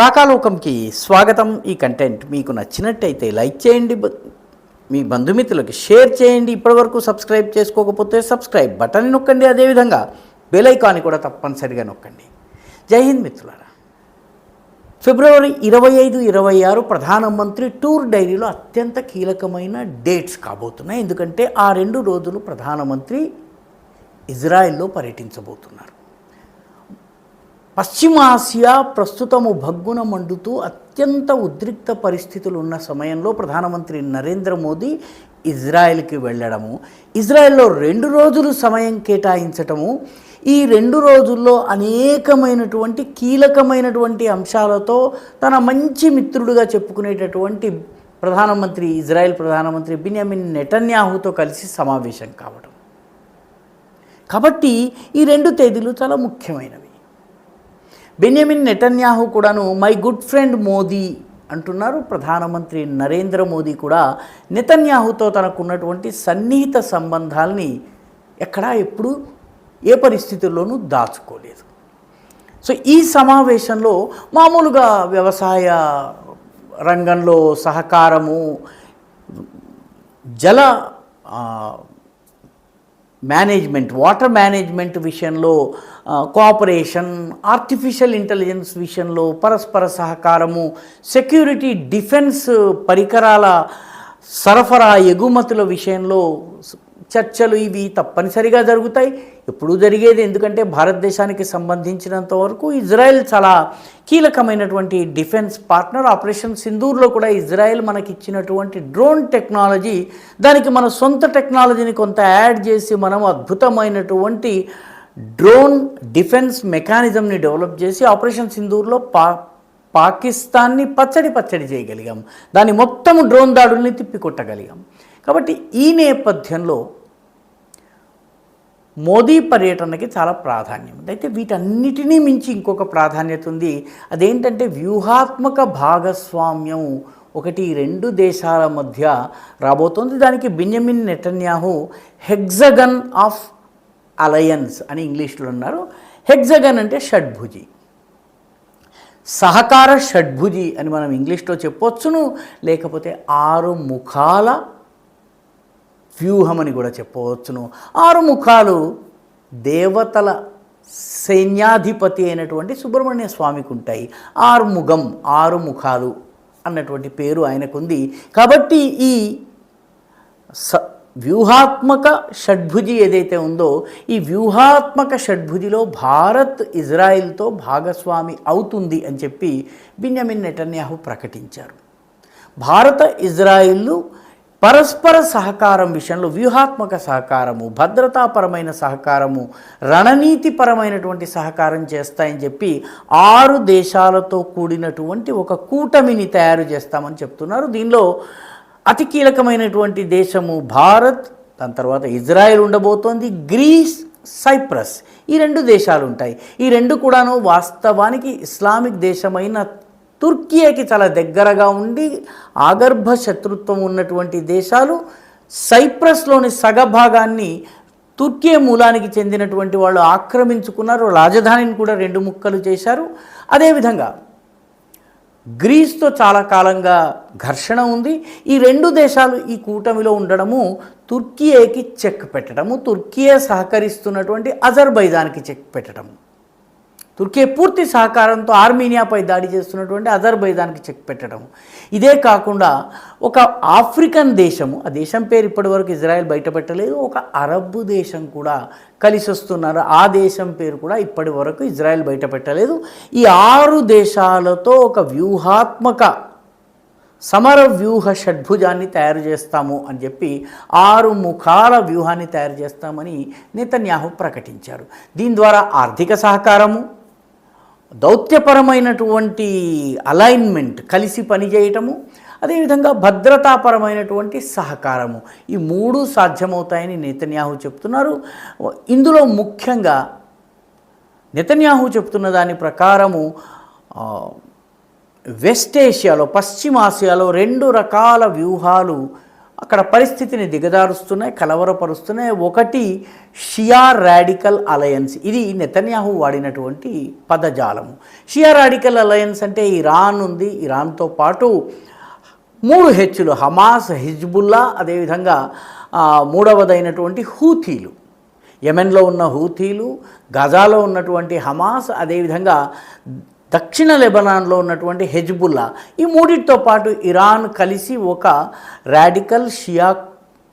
రాకాలోకంకి స్వాగతం. ఈ కంటెంట్ మీకు నచ్చినట్టయితే లైక్ చేయండి, మీ బంధుమిత్రులకి షేర్ చేయండి. ఇప్పటివరకు సబ్స్క్రైబ్ చేసుకోకపోతే సబ్స్క్రైబ్ బటన్ నొక్కండి. అదేవిధంగా బెల్ ఐకాన్ కూడా తప్పనిసరిగా నొక్కండి. జై హింద్ మిత్రులారా. ఫిబ్రవరి 25, 26 ప్రధానమంత్రి టూర్ డైరీలో అత్యంత కీలకమైన డేట్స్ కాబోతున్నాయి. ఎందుకంటే ఆ 2 రోజులు ప్రధానమంత్రి ఇజ్రాయెల్లో పర్యటించబోతున్నారు. పశ్చిమాసియా ప్రస్తుతము భగ్గున మండుతూ అత్యంత ఉద్రిక్త పరిస్థితులు ఉన్న సమయంలో ప్రధానమంత్రి నరేంద్ర మోదీ ఇజ్రాయెల్కి వెళ్ళడము, ఇజ్రాయెల్లో 2 రోజులు సమయం కేటాయించటము, ఈ 2 రోజుల్లో అనేకమైనటువంటి కీలకమైనటువంటి అంశాలతో తన మంచి మిత్రుడుగా చెప్పుకునేటటువంటి ఇజ్రాయెల్ ప్రధానమంత్రి బెన్యామిన్ నెతన్యాహుతో కలిసి సమావేశం కావడం. కాబట్టి ఈ 2 తేదీలు చాలా ముఖ్యమైనవి. బెన్యామిన్ నెతన్యాహు కూడాను మై గుడ్ ఫ్రెండ్ మోదీ అంటున్నారు. ప్రధానమంత్రి నరేంద్ర మోదీ కూడా నెతన్యాహుతో తనకున్నటువంటి సన్నిహిత సంబంధాలని ఎక్కడా ఎప్పుడు ఏ పరిస్థితుల్లోనూ దాచుకోలేదు. సో ఈ సమావేశంలో మామూలుగా వ్యవసాయ రంగంలో సహకారము, జల మేనేజ్మెంట్, వాటర్ మేనేజ్మెంట్ విషయంలో కోఆపరేషన్, ఆర్టిఫిషియల్ ఇంటెలిజెన్స్ విషయంలో పరస్పర సహకారము, సెక్యూరిటీ డిఫెన్స్ పరికరాల సరఫరా ఎగుమతుల విషయంలో చర్చలు ఇవి తప్పనిసరిగా జరుగుతాయి. ఎప్పుడూ జరిగేది. ఎందుకంటే భారతదేశానికి సంబంధించినంత వరకు ఇజ్రాయెల్ చాలా కీలకమైనటువంటి డిఫెన్స్ పార్ట్నర్. ఆపరేషన్ సింధూర్లో కూడా ఇజ్రాయెల్ మనకి ఇచ్చినటువంటి డ్రోన్ టెక్నాలజీ, దానికి మన సొంత టెక్నాలజీని కొంత యాడ్ చేసి మనం అద్భుతమైనటువంటి డ్రోన్ డిఫెన్స్ మెకానిజంని డెవలప్ చేసి ఆపరేషన్ సింధూర్లో పాకిస్తాన్ని పచ్చడి చేయగలిగాం. దాని మొత్తము డ్రోన్ దాడుల్ని తిప్పికొట్టగలిగాం. కాబట్టి ఈ నేపథ్యంలో మోదీ పర్యటనకి చాలా ప్రాధాన్యం ఉంది. అయితే వీటన్నిటినీ మించి ఇంకొక ప్రాధాన్యత ఉంది. అదేంటంటే వ్యూహాత్మక భాగస్వామ్యం ఒకటి 2 దేశాల మధ్య రాబోతోంది. దానికి బెన్యామిన్ నెతన్యాహు హెగ్జగన్ ఆఫ్ అలయన్స్ అని ఇంగ్లీష్లో అన్నారు. హెగ్జగన్ అంటే షడ్భుజి, సహకార షడ్భుజి అని మనం ఇంగ్లీష్లో చెప్పవచ్చును. లేకపోతే 6 ముఖాల వ్యూహం అని కూడా చెప్పవచ్చును. 6 ముఖాలు దేవతల సైన్యాధిపతి అయినటువంటి సుబ్రహ్మణ్య స్వామికి ఉంటాయి. 6 ముఖాలు అన్నటువంటి పేరు ఆయనకుంది. కాబట్టి ఈ వ్యూహాత్మక షడ్భుజి ఏదైతే ఉందో, ఈ వ్యూహాత్మక షడ్భుజిలో భారత్ ఇజ్రాయిల్తో భాగస్వామి అవుతుంది అని చెప్పి బెన్యామిన్ నెతన్యాహు ప్రకటించారు. భారత ఇజ్రాయిల్లు పరస్పర సహకారం విషయంలో వ్యూహాత్మక సహకారము, భద్రతాపరమైన సహకారము, రణనీతిపరమైనటువంటి సహకారం చేస్తాయని చెప్పి 6 దేశాలతో కూడినటువంటి ఒక కూటమిని తయారు చేస్తామని చెప్తున్నారు. దీనిలో అతి కీలకమైనటువంటి దేశము భారత్, దాని తర్వాత ఇజ్రాయెల్ ఉండబోతోంది, గ్రీస్, సైప్రస్, ఈ 2 దేశాలు ఉంటాయి. ఈ 2 కూడాను వాస్తవానికి ఇస్లామిక్ దేశమైన తుర్కియాకి చాలా దగ్గరగా ఉండి ఆగర్భ శత్రుత్వం ఉన్నటువంటి దేశాలు. సైప్రస్లోని సగభాగాన్ని తుర్కియా మూలానికి చెందినటువంటి వాళ్ళు ఆక్రమించుకున్నారు. రాజధానిని కూడా 2 ముక్కలు చేశారు. అదేవిధంగా గ్రీస్తో చాలా కాలంగా ఘర్షణ ఉంది. ఈ 2 దేశాలు ఈ కూటమిలో ఉండడము తుర్కియాకి చెక్ పెట్టడము, తుర్కియా సహకరిస్తున్నటువంటి అజర్బైజాన్కి చెక్ పెట్టడము, తుర్కియా పూర్తి సహకారంతో ఆర్మీనియాపై దాడి చేస్తున్నటువంటి అజర్బైజాన్కి చెక్ పెట్టడం. ఇదే కాకుండా ఒక ఆఫ్రికన్ దేశము, ఆ దేశం పేరు ఇప్పటివరకు ఇజ్రాయెల్ బయటపెట్టలేదు, ఒక అరబ్ దేశం కూడా కలిసి వస్తున్నారు. ఆ దేశం పేరు కూడా ఇప్పటి వరకు ఇజ్రాయెల్ బయటపెట్టలేదు. ఈ 6 దేశాలతో ఒక వ్యూహాత్మక సమర వ్యూహ షడ్భుజాన్ని తయారు చేస్తాము అని చెప్పి 6 ముఖాల వ్యూహాన్ని తయారు చేస్తామని నెతన్యాహు ప్రకటించారు. దీని ద్వారా ఆర్థిక సహకారము, దౌత్యపరమైనటువంటి అలైన్మెంట్, కలిసి పనిచేయటము, అదేవిధంగా భద్రతాపరమైనటువంటి సహకారము, ఈ 3 సాధ్యమవుతాయని నెతన్యాహు చెప్తున్నారు. ఇందులో ముఖ్యంగా నెతన్యాహు చెప్తున్న దాని ప్రకారము వెస్ట్ ఏషియాలో, పశ్చిమాసియాలో 2 రకాల వ్యూహాలు అక్కడ పరిస్థితిని దిగజారుస్తున్నాయి, కలవరపరుస్తున్నాయి. ఒకటి షియా రాడికల్ అలయన్స్, ఇది నెతన్యాహు వాడినటువంటి పదజాలము. షియా రాడికల్ అలయన్స్ అంటే ఇరాన్ ఉంది, ఇరాన్తో పాటు 3 హెచ్చులు హమాస్, హిజ్బుల్లా, అదేవిధంగా మూడవదైనటువంటి హూథీలు, యెమెన్లో ఉన్న హూథీలు, గజాలో ఉన్నటువంటి హమాస్, అదేవిధంగా దక్షిణ లెబనాన్లో ఉన్నటువంటి హెజ్బుల్లా, ఈ మూడింటితో పాటు ఇరాన్ కలిసి ఒక రాడికల్ షియా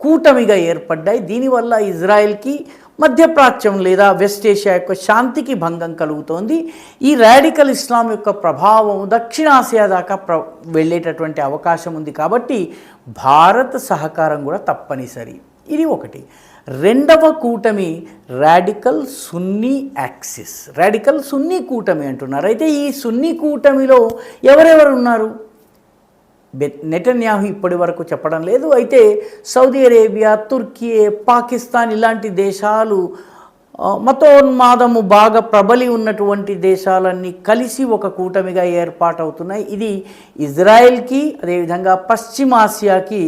కూటమిగా ఏర్పడ్డాయి. దీనివల్ల ఇజ్రాయెల్కి మధ్యప్రాచ్యం లేదా వెస్ట్ ఏషియా యొక్క శాంతికి భంగం కలుగుతోంది. ఈ రాడికల్ ఇస్లాం యొక్క ప్రభావం దక్షిణాసియా దాకా వెళ్ళేటటువంటి అవకాశం ఉంది. కాబట్టి భారత్ సహకారం కూడా తప్పనిసరి. ఇది ఒకటి. రెండవ కూటమి రాడికల్ సున్నీ యాక్సిస్, రాడికల్ సున్నీ కూటమి అంటున్నారు. అయితే ఈ సున్నీ కూటమిలో ఎవరెవరు ఉన్నారు? నెతన్యాహు ఇప్పటి వరకు చెప్పడం లేదు. అయితే సౌదీ అరేబియా, తుర్కీ, పాకిస్తాన్ ఇలాంటి దేశాలు, మతోన్మాదము బాగా ప్రబలి ఉన్నటువంటి దేశాలన్నీ కలిసి ఒక కూటమిగా ఏర్పాటవుతున్నాయి. ఇది ఇజ్రాయెల్కి, అదేవిధంగా పశ్చిమాసియాకి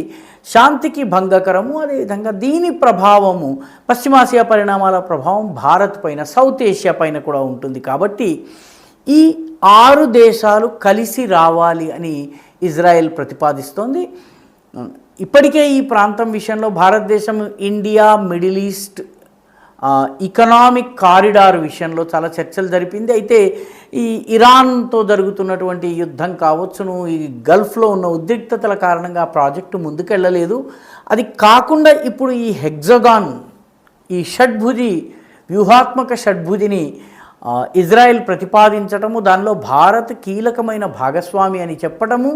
శాంతికి భంగకరము. అదేవిధంగా దీని ప్రభావము, పశ్చిమాసియా పరిణామాల ప్రభావం భారత్ పైన, సౌత్ ఏషియా పైన కూడా ఉంటుంది. కాబట్టి ఈ 6 దేశాలు కలిసి రావాలి అని ఇజ్రాయెల్ ప్రతిపాదిస్తోంది. ఇప్పటికే ఈ ప్రాంతం విషయంలో భారతదేశం India middle east economic corridor విషయంలో చాలా చర్చలు జరిపింది. అయితే ఈ ఇరాన్తో జరుగుతున్నటువంటి యుద్ధం కావచ్చును, ఈ గల్ఫ్లో ఉన్న ఉద్రిక్తతల కారణంగా ఆ ప్రాజెక్టు ముందుకెళ్ళలేదు. అది కాకుండా ఇప్పుడు ఈ హెగ్జగాన్, ఈ షడ్భుజి, వ్యూహాత్మక షడ్భుజిని ఇజ్రాయెల్ ప్రతిపాదించటము, దానిలో భారత్ కీలకమైన భాగస్వామి అని చెప్పటము,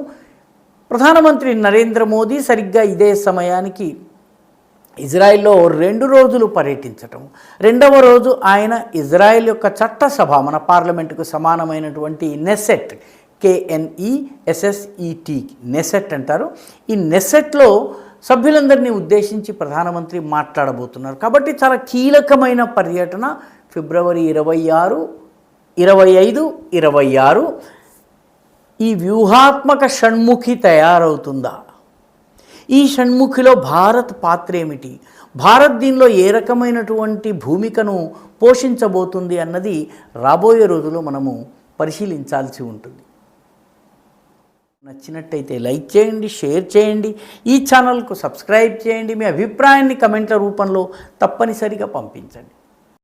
ప్రధానమంత్రి నరేంద్ర మోదీ సరిగ్గా ఇదే సమయానికి ఇజ్రాయెల్లో 2 రోజులు పర్యటించటం, 2వ రోజు ఆయన ఇజ్రాయెల్ యొక్క చట్టసభ, మన పార్లమెంటుకు సమానమైనటువంటి నెసెట్, KNESSET, నెసెట్ అంటారు. ఈ నెసెట్లో సభ్యులందరినీ ఉద్దేశించి ప్రధానమంత్రి మాట్లాడబోతున్నారు. కాబట్టి చాలా కీలకమైన పర్యటన. ఫిబ్రవరి 26, 25, 26 ఈ వ్యూహాత్మక షణ్ముఖి తయారవుతుందా? ఈ షణ్ముఖిలో భారత్ పాత్ర ఏమిటి? భారత్ దీనిలో ఏ రకమైనటువంటి భూమికను పోషించబోతుంది అన్నది రాబోయే రోజుల్లో మనము పరిశీలించాల్సి ఉంటుంది. నచ్చినట్టయితే లైక్ చేయండి, షేర్ చేయండి, ఈ ఛానల్కు సబ్స్క్రైబ్ చేయండి. మీ అభిప్రాయాన్ని కమెంట్ల రూపంలో తప్పనిసరిగా పంపించండి.